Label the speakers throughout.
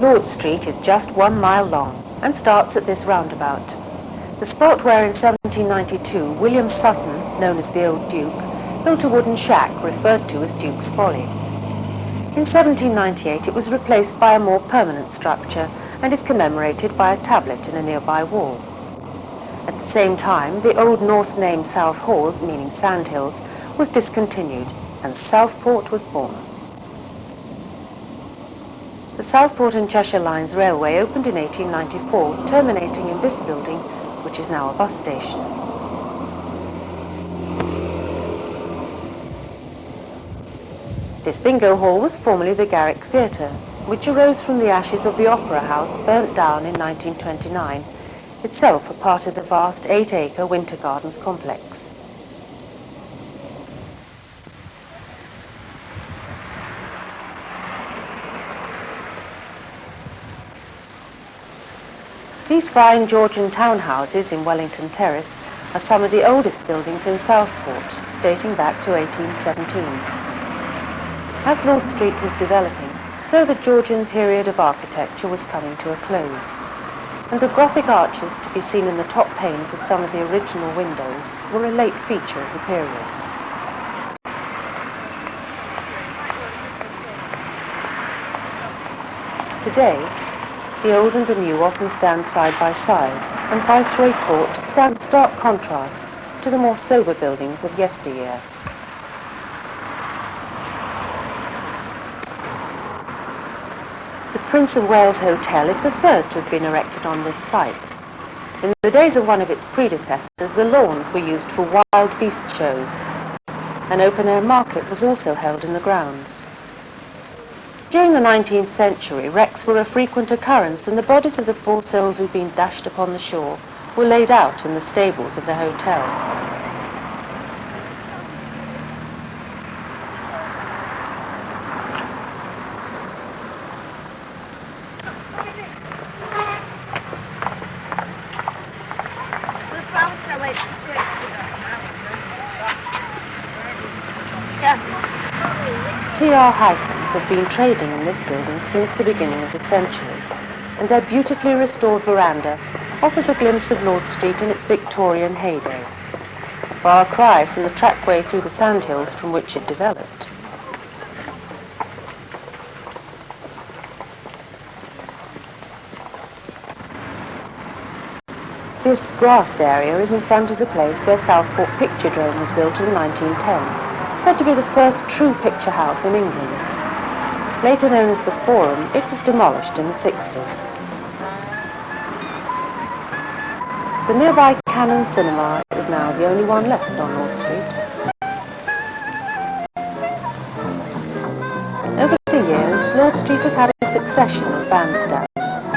Speaker 1: Lord Street is just 1 mile long and starts at this roundabout, the spot where in 1792 William Sutton, known as the Old Duke, built a wooden shack referred to as Duke's Folly. In 1798 it was replaced by a more permanent structure and is commemorated by a tablet in a nearby wall. At the same time, the Old Norse name South Hawes, meaning Sandhills, was discontinued and Southport was born. The Southport and Cheshire Lines Railway opened in 1894, terminating in this building, which is now a bus station. This bingo hall was formerly the Garrick Theatre, which arose from the ashes of the Opera House burnt down in 1929, itself a part of the vast 8-acre Winter Gardens complex. These fine Georgian townhouses in Wellington Terrace are some of the oldest buildings in Southport, dating back to 1817. As Lord Street was developing, so the Georgian period of architecture was coming to a close, and the Gothic arches to be seen in the top panes of some of the original windows were a late feature of the period. Today, the old and the new often stand side by side, and Viceroy Court stands stark contrast to the more sober buildings of yesteryear. The Prince of Wales Hotel is the third to have been erected on this site. In the days of one of its predecessors, the lawns were used for wild beast shows. An open-air market was also held in the grounds. During the 19th century, wrecks were a frequent occurrence, and the bodies of the poor souls who'd been dashed upon the shore were laid out in the stables of the hotel. T.R. Heitmans have been trading in this building since the beginning of the century, and their beautifully restored veranda offers a glimpse of Lord Street in its Victorian heyday, a far cry from the trackway through the sandhills from which it developed. This grassed area is in front of the place where Southport Picturedrome was built in 1910. Said to be the first true picture house in England. Later known as the Forum, it was demolished in the 60s. The nearby Cannon Cinema is now the only one left on Lord Street. Over the years, Lord Street has had a succession of bandstands.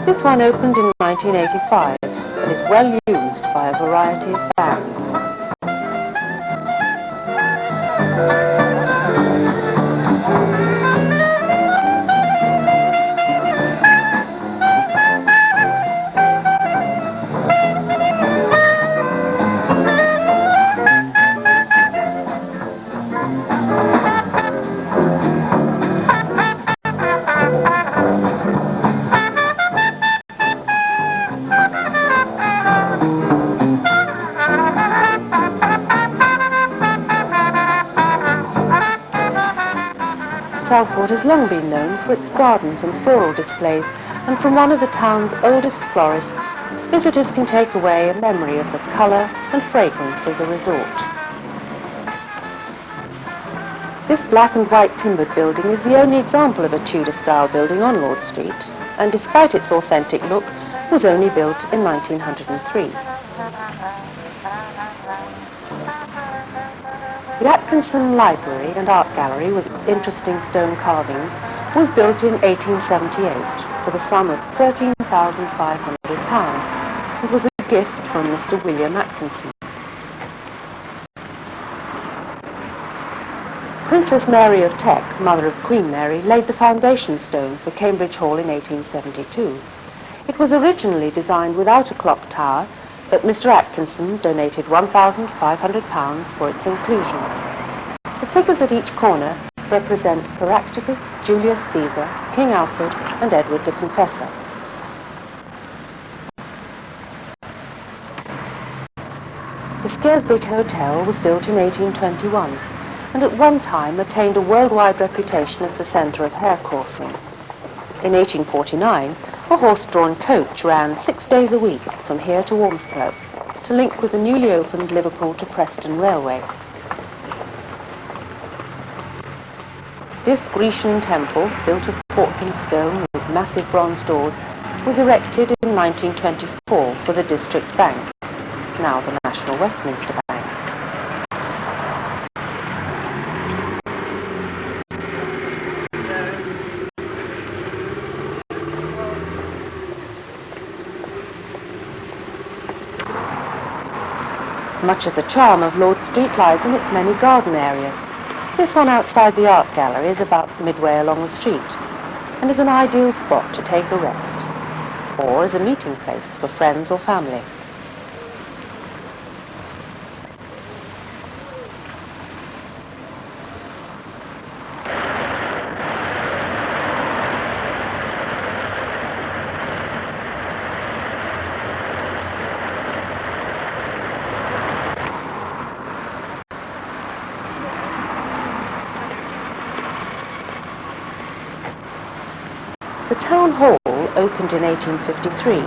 Speaker 1: This one opened in 1985 and is well used by a variety of bands. Southport has long been known for its gardens and floral displays, and from one of the town's oldest florists, visitors can take away a memory of the colour and fragrance of the resort. This black and white timbered building is the only example of a Tudor-style building on Lord Street, and despite its authentic look, was only built in 1903. The Atkinson Library and Art Gallery, with its interesting stone carvings, was built in 1878 for the sum of £13,500 and was a gift from Mr. William Atkinson. Princess Mary of Teck, mother of Queen Mary, laid the foundation stone for Cambridge Hall in 1872. It was originally designed without a clock tower, but Mr. Atkinson donated £1,500 for its inclusion. The figures at each corner represent Caractacus, Julius Caesar, King Alfred, and Edward the Confessor. The Scaresbridge Hotel was built in 1821 and at one time attained a worldwide reputation as the centre of hare coursing. In 1849, a horse-drawn coach ran 6 days a week from here to Ormskirk to link with the newly opened Liverpool to Preston Railway. This Grecian temple, built of Portland stone with massive bronze doors, was erected in 1924 for the District Bank, now the National Westminster Bank. Much of the charm of Lord Street lies in its many garden areas. This one outside the art gallery is about midway along the street and is an ideal spot to take a rest, or as a meeting place for friends or family. The town hall opened in 1853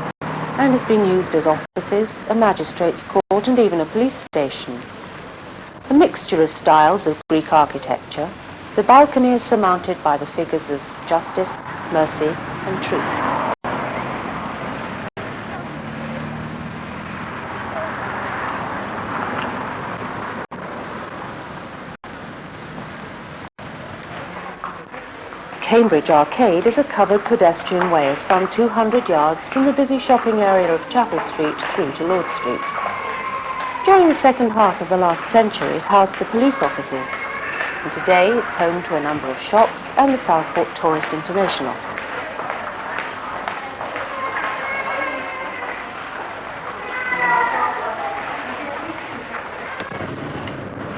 Speaker 1: and has been used as offices, a magistrate's court and even a police station. A mixture of styles of Greek architecture, the balcony is surmounted by the figures of justice, mercy and truth. Cambridge Arcade is a covered pedestrian way of some 200 yards from the busy shopping area of Chapel Street through to Lord Street. During the second half of the last century, it housed the police offices, and today it's home to a number of shops and the Southport Tourist Information Office.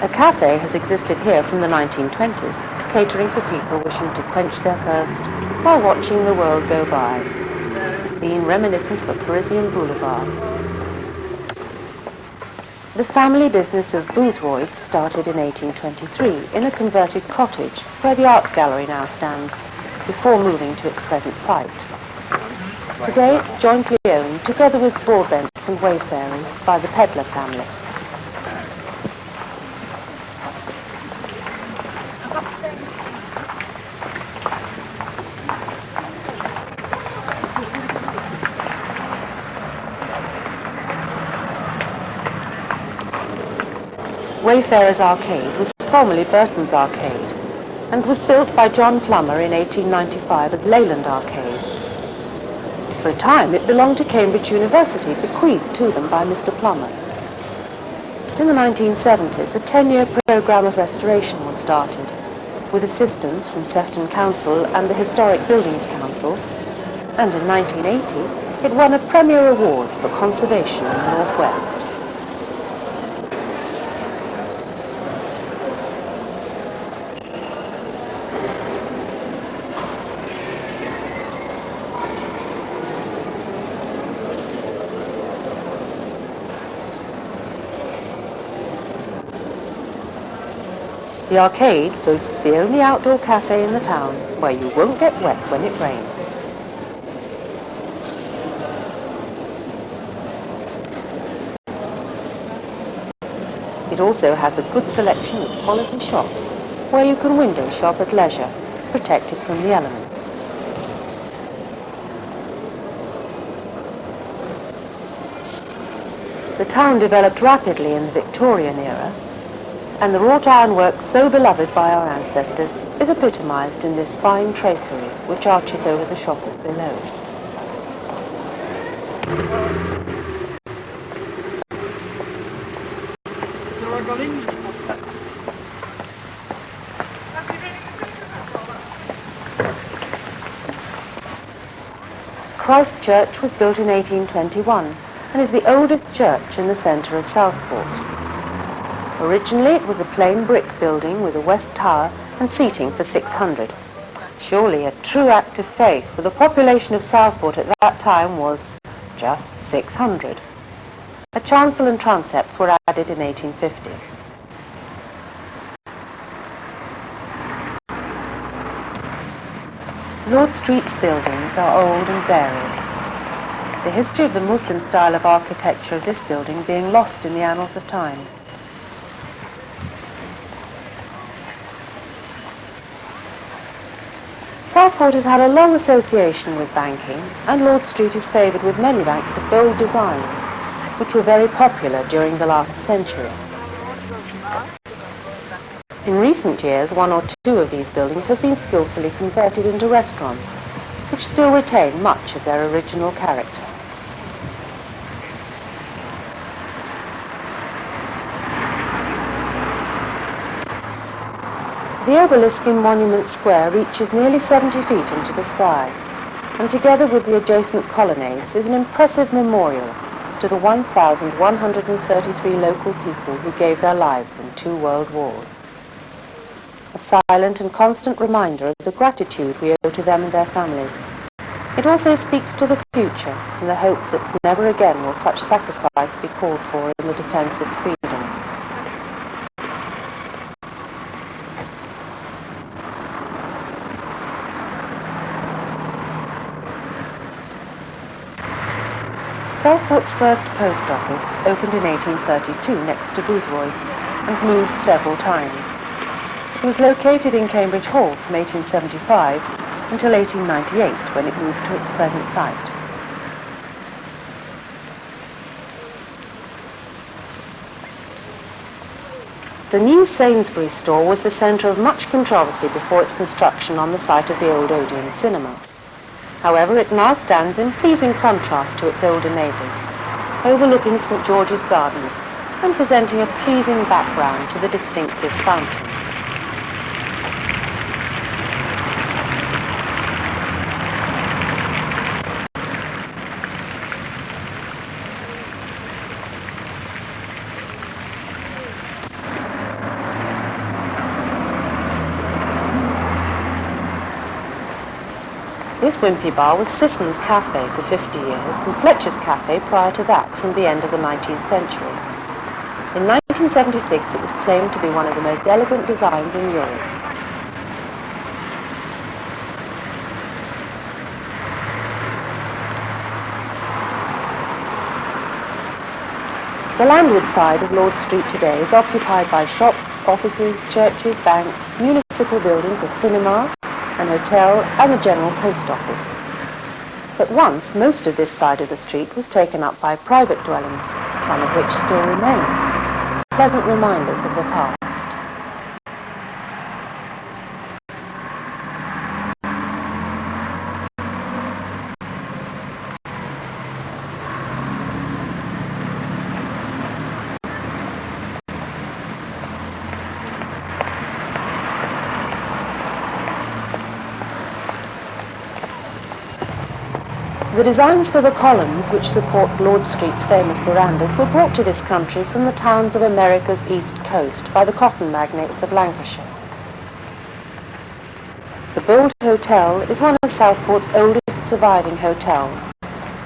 Speaker 1: A cafe has existed here from the 1920s, catering for people wishing to quench their thirst while watching the world go by. A scene reminiscent of a Parisian boulevard. The family business of Boothroyd's started in 1823 in a converted cottage where the art gallery now stands, before moving to its present site. Today it's jointly owned, together with Broadbents and Wayfarers, by the Pedlar family. Wayfarers Arcade was formerly Burton's Arcade and was built by John Plummer in 1895 as Leyland Arcade. For a time it belonged to Cambridge University, bequeathed to them by Mr. Plummer. In the 1970s, a 10-year programme of restoration was started, with assistance from Sefton Council and the Historic Buildings Council, and in 1980 it won a Premier Award for conservation in the North West. The arcade boasts the only outdoor cafe in the town where you won't get wet when it rains. It also has a good selection of quality shops where you can window shop at leisure, protected from the elements. The town developed rapidly in the Victorian era, and the wrought ironwork so beloved by our ancestors is epitomised in this fine tracery which arches over the shoppers below. Christ Church was built in 1821 and is the oldest church in the centre of Southport. Originally it was a plain brick building with a west tower and seating for 600. Surely a true act of faith, for the population of Southport at that time was just 600. A chancel and transepts were added in 1850. Lord Street's buildings are old and varied, the history of the Muslim style of architecture of this building being lost in the annals of time. Southport has had a long association with banking, and Lord Street is favoured with many banks of bold designs, which were very popular during the last century. In recent years, one or two of these buildings have been skillfully converted into restaurants, which still retain much of their original character. The obelisk in Monument Square reaches nearly 70 feet into the sky, and together with the adjacent colonnades is an impressive memorial to the 1,133 local people who gave their lives in 2 world wars. A silent and constant reminder of the gratitude we owe to them and their families. It also speaks to the future and the hope that never again will such sacrifice be called for in the defence of freedom. Southport's first post office opened in 1832 next to Boothroyd's and moved several times. It was located in Cambridge Hall from 1875 until 1898, when it moved to its present site. The new Sainsbury's store was the centre of much controversy before its construction on the site of the old Odeon cinema. However, it now stands in pleasing contrast to its older neighbours, overlooking St George's Gardens and presenting a pleasing background to the distinctive fountain. This wimpy bar was Sisson's Cafe for 50 years and Fletcher's Cafe prior to that, from the end of the 19th century. In 1976 it was claimed to be one of the most elegant designs in Europe. The landward side of Lord Street today is occupied by shops, offices, churches, banks, municipal buildings, a cinema, an hotel and the general post office. But once, most of this side of the street was taken up by private dwellings, some of which still remain, pleasant reminders of the past. The designs for the columns which support Lord Street's famous verandas were brought to this country from the towns of America's east coast by the cotton magnates of Lancashire. The Bold Hotel is one of Southport's oldest surviving hotels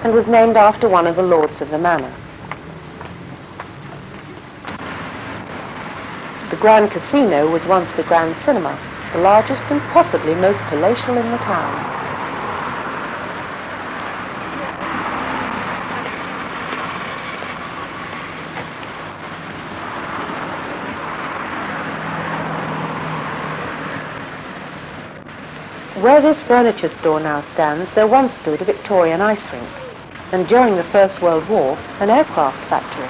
Speaker 1: and was named after one of the lords of the manor. The Grand Casino was once the Grand Cinema, the largest and possibly most palatial in the town. Where this furniture store now stands, there once stood a Victorian ice rink, and during the First World War, an aircraft factory.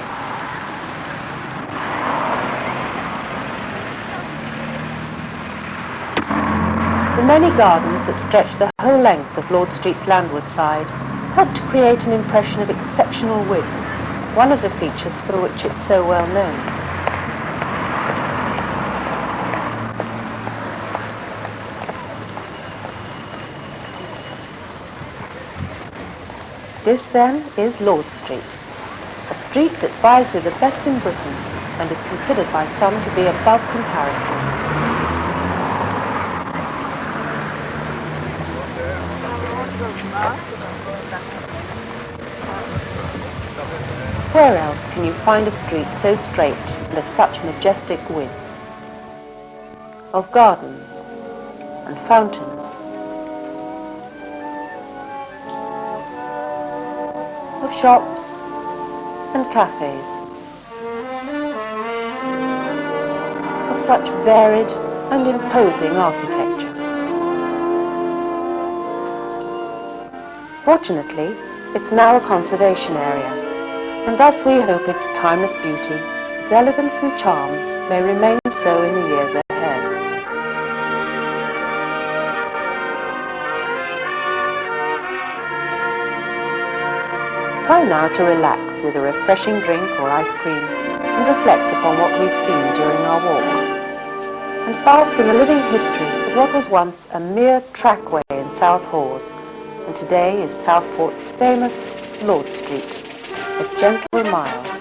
Speaker 1: The many gardens that stretch the whole length of Lord Street's landward side help to create an impression of exceptional width, one of the features for which it's so well known. This, then, is Lord Street, a street that vies with the best in Britain and is considered by some to be above comparison. Where else can you find a street so straight and of such majestic width? Of gardens and fountains, of shops and cafes, of such varied and imposing architecture. Fortunately, it's now a conservation area, and thus we hope its timeless beauty, its elegance and charm may remain so in the years ahead. Time now to relax with a refreshing drink or ice cream and reflect upon what we've seen during our walk, and bask in the living history of what was once a mere trackway in South Hawes, and today is Southport's famous Lord Street, a gentle mile